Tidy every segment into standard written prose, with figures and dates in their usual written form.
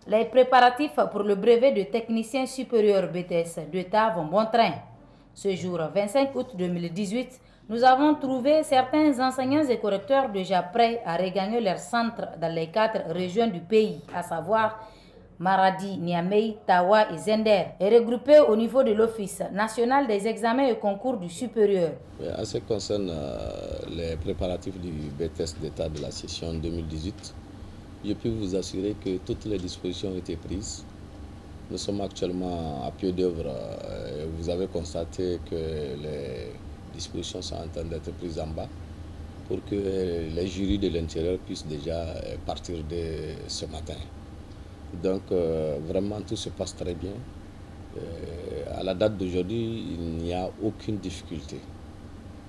Les préparatifs pour le brevet de technicien supérieur BTS d'État vont bon train. Ce jour 25 août 2018, nous avons trouvé certains enseignants et correcteurs déjà prêts à regagner leur centre dans les 4 régions du pays, à savoir Maradi, Niamey, Tawa et Zender, est regroupé au niveau de l'Office national des examens et concours du supérieur. En ce qui concerne les préparatifs du BTS d'État de la session 2018, je peux vous assurer que toutes les dispositions ont été prises. Nous sommes actuellement à pied d'œuvre. Vous avez constaté que les dispositions sont en train d'être prises en bas pour que les jurys de l'intérieur puissent déjà partir dès ce matin. Donc vraiment tout se passe très bien. À la date d'aujourd'hui, il n'y a aucune difficulté.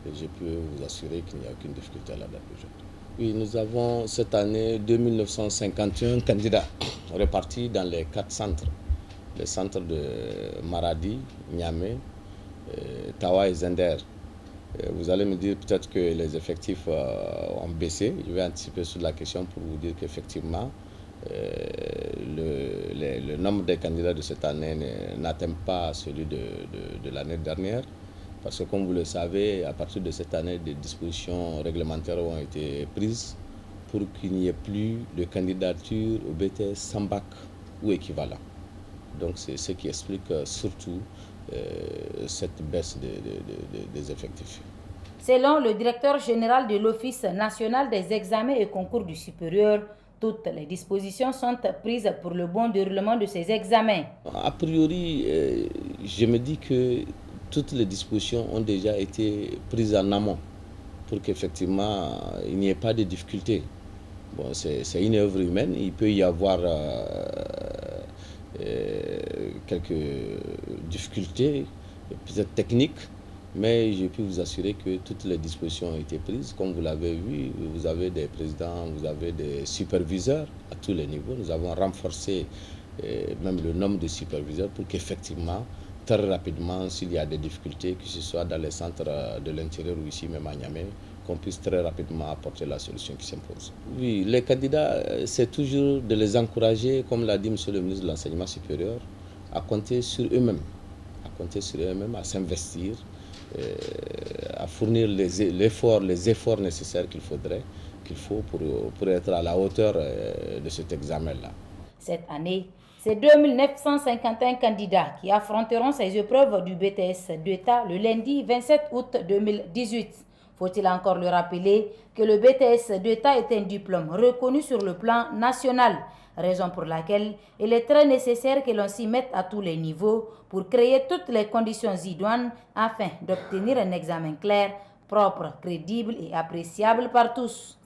Et je peux vous assurer qu'il n'y a aucune difficulté à la date d'aujourd'hui. Oui, nous avons cette année 2951 candidats répartis dans les 4 centres. Les centres de Maradi, Niamey, Tawa et Zender. Vous allez me dire peut-être que les effectifs ont baissé. Je vais anticiper sur la question pour vous dire qu'effectivement, le nombre des candidats de cette année n'atteint pas celui de l'année dernière. Parce que comme vous le savez, à partir de cette année, des dispositions réglementaires ont été prises pour qu'il n'y ait plus de candidature au BTS sans bac ou équivalent. Donc c'est ce qui explique surtout cette baisse des effectifs. Selon le directeur général de l'Office national des examens et concours du supérieur, toutes les dispositions sont prises pour le bon déroulement de ces examens. A priori, je me dis que toutes les dispositions ont déjà été prises en amont pour qu'effectivement il n'y ait pas de difficultés. Bon, c'est une œuvre humaine, il peut y avoir quelques difficultés, peut-être techniques, mais je peux vous assurer que toutes les dispositions ont été prises. Comme vous l'avez vu, vous avez des présidents, vous avez des superviseurs à tous les niveaux. Nous avons renforcé même le nombre de superviseurs pour qu'effectivement, très rapidement, s'il y a des difficultés, que ce soit dans les centres de l'intérieur ou ici même à Niamey, qu'on puisse très rapidement apporter la solution qui s'impose. Oui, les candidats, c'est toujours de les encourager, comme l'a dit M. le ministre de l'Enseignement supérieur, à compter sur eux-mêmes, à s'investir, à fournir les efforts nécessaires qu'il faut pour être à la hauteur de cet examen-là. Cette année, c'est 2951 candidats qui affronteront ces épreuves du BTS d'État le lundi 27 août 2018. Faut-il encore le rappeler que le BTS d'État est un diplôme reconnu sur le plan national, raison pour laquelle il est très nécessaire que l'on s'y mette à tous les niveaux pour créer toutes les conditions idoines afin d'obtenir un examen clair, propre, crédible et appréciable par tous.